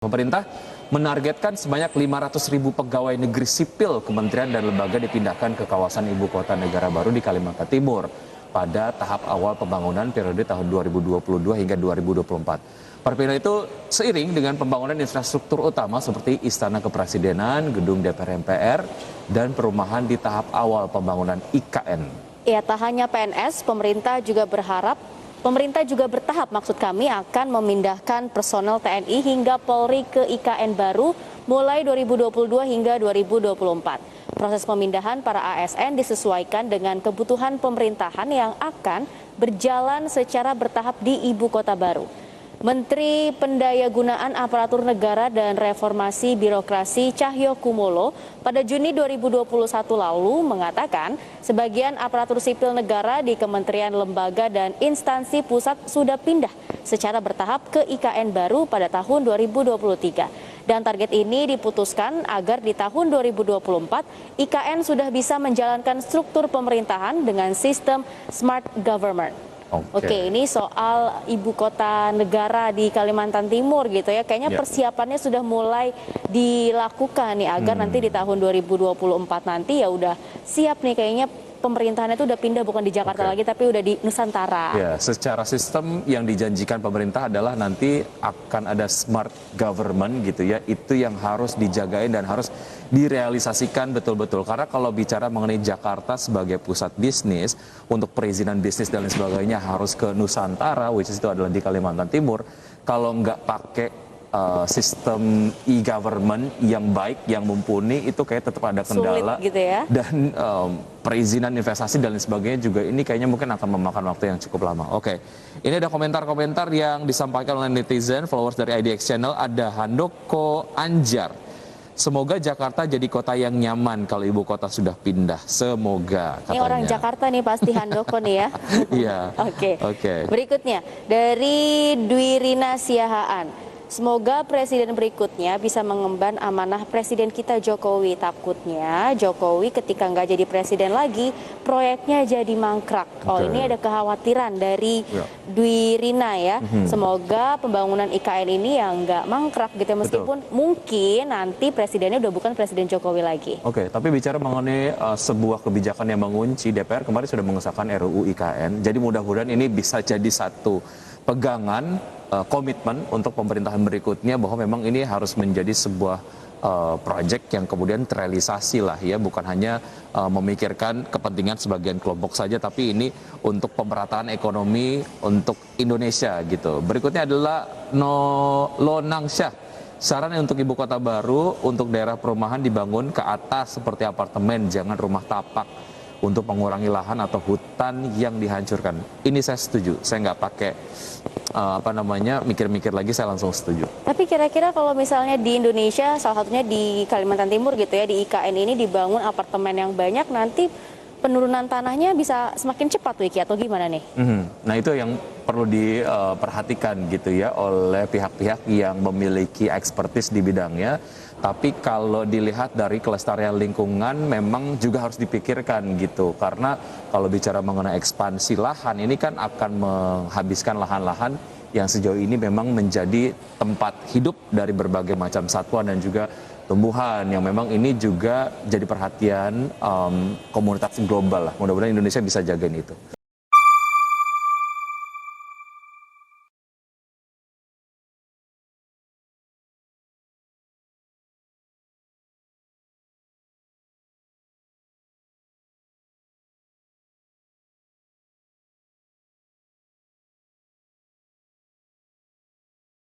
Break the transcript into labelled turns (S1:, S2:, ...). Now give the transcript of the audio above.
S1: Pemerintah menargetkan sebanyak 500.000 pegawai negeri sipil kementerian dan lembaga dipindahkan ke kawasan ibu kota negara baru di Kalimantan Timur pada tahap awal pembangunan periode tahun 2022 hingga 2024. Perpindahan itu seiring dengan pembangunan infrastruktur utama seperti Istana Kepresidenan, Gedung DPR MPR, dan perumahan di tahap awal pembangunan IKN.
S2: Ya, tak hanya PNS, pemerintah juga bertahap akan memindahkan personel TNI hingga Polri ke IKN baru mulai 2022 hingga 2024. Proses pemindahan para ASN disesuaikan dengan kebutuhan pemerintahan yang akan berjalan secara bertahap di ibu kota baru. Menteri Pendayagunaan Aparatur Negara dan Reformasi Birokrasi Cahyokumolo pada Juni 2021 lalu mengatakan sebagian aparatur sipil negara di kementerian, lembaga, dan instansi pusat sudah pindah secara bertahap ke IKN baru pada tahun 2023. Dan target ini diputuskan agar di tahun 2024 IKN sudah bisa menjalankan struktur pemerintahan dengan sistem smart government. Oke, ini soal ibu kota negara di Kalimantan Timur gitu ya. Kayaknya persiapannya sudah mulai dilakukan nih agar nanti di tahun 2024 nanti ya udah siap nih kayaknya pemerintahannya itu udah pindah bukan di Jakarta lagi tapi udah di Nusantara.
S1: Ya, secara sistem yang dijanjikan pemerintah adalah nanti akan ada smart government gitu ya. Itu yang harus dijagain dan harus direalisasikan betul-betul. Karena kalau bicara mengenai Jakarta sebagai pusat bisnis, untuk perizinan bisnis dan lain sebagainya harus ke Nusantara, which is itu adalah di Kalimantan Timur. Kalau nggak pakai sistem e-government yang baik, yang mumpuni, itu kayak tetap ada kendala.
S2: Sulit gitu ya.
S1: Dan perizinan investasi dan lain sebagainya juga ini kayaknya mungkin akan memakan waktu yang cukup lama. Oke, ini ada komentar-komentar yang disampaikan oleh netizen, followers dari IDX Channel. Ada Handoko Anjar. Semoga Jakarta jadi kota yang nyaman kalau ibu kota sudah pindah. Semoga, katanya.
S2: Ini orang Jakarta nih pasti Handoko nih ya.
S1: Iya.
S2: Oke. Berikutnya dari Dwirina Siahaan. Semoga presiden berikutnya bisa mengemban amanah presiden kita Jokowi. Takutnya Jokowi ketika nggak jadi presiden lagi, proyeknya jadi mangkrak. Oh, ini ada kekhawatiran dari Dwirina ya. Semoga pembangunan IKN ini yang nggak mangkrak gitu, meskipun mungkin nanti presidennya udah bukan presiden Jokowi lagi.
S1: Oke, tapi bicara mengenai sebuah kebijakan yang mengunci, DPR kemarin sudah mengesahkan RUU IKN. Jadi mudah-mudahan ini bisa jadi satu pegangan, komitmen untuk pemerintahan berikutnya bahwa memang ini harus menjadi sebuah proyek yang kemudian terrealisasi lah ya, bukan hanya memikirkan kepentingan sebagian kelompok saja, tapi ini untuk pemerataan ekonomi untuk Indonesia gitu. Berikutnya adalah Lonangsyah. Saran untuk ibu kota baru, untuk daerah perumahan dibangun ke atas seperti apartemen, jangan rumah tapak, untuk mengurangi lahan atau hutan yang dihancurkan. Ini saya setuju. Saya nggak pakai mikir-mikir lagi, saya langsung setuju.
S2: Tapi kira-kira kalau misalnya di Indonesia, salah satunya di Kalimantan Timur gitu ya, di IKN ini dibangun apartemen yang banyak, nanti penurunan tanahnya bisa semakin cepat Wiki, atau gimana nih?
S1: Nah, itu yang perlu diperhatikan gitu ya oleh pihak-pihak yang memiliki ekspertis di bidangnya. Tapi kalau dilihat dari kelestarian lingkungan memang juga harus dipikirkan gitu. Karena kalau bicara mengenai ekspansi lahan, ini kan akan menghabiskan lahan-lahan yang sejauh ini memang menjadi tempat hidup dari berbagai macam satwa dan juga tumbuhan, yang memang ini juga jadi perhatian komunitas global lah. Mudah-mudahan Indonesia bisa jagain itu.